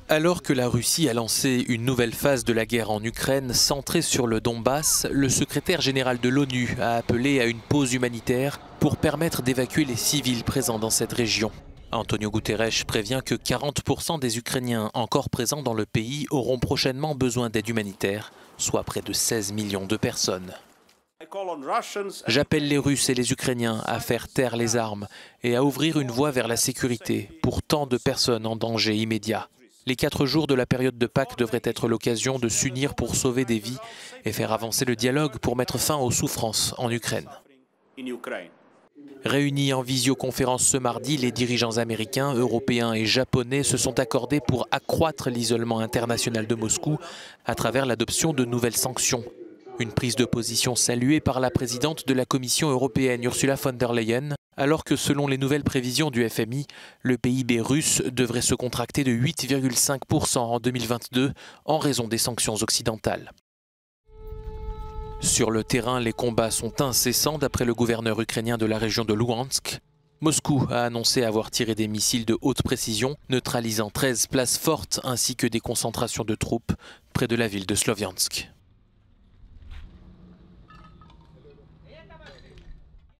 Alors que la Russie a lancé une nouvelle phase de la guerre en Ukraine centrée sur le Donbass, le secrétaire général de l'ONU a appelé à une pause humanitaire pour permettre d'évacuer les civils présents dans cette région. Antonio Guterres prévient que 40% des Ukrainiens encore présents dans le pays auront prochainement besoin d'aide humanitaire, soit près de 16 millions de personnes. J'appelle les Russes et les Ukrainiens à faire taire les armes et à ouvrir une voie vers la sécurité pour tant de personnes en danger immédiat. Les 4 jours de la période de Pâques devraient être l'occasion de s'unir pour sauver des vies et faire avancer le dialogue pour mettre fin aux souffrances en Ukraine. Réunis en visioconférence ce mardi, les dirigeants américains, européens et japonais se sont accordés pour accroître l'isolement international de Moscou à travers l'adoption de nouvelles sanctions. Une prise de position saluée par la présidente de la Commission européenne, Ursula von der Leyen, alors que selon les nouvelles prévisions du FMI, le PIB russe devrait se contracter de 8,5% en 2022 en raison des sanctions occidentales. Sur le terrain, les combats sont incessants d'après le gouverneur ukrainien de la région de Louhansk. Moscou a annoncé avoir tiré des missiles de haute précision, neutralisant 13 places fortes ainsi que des concentrations de troupes près de la ville de Sloviansk.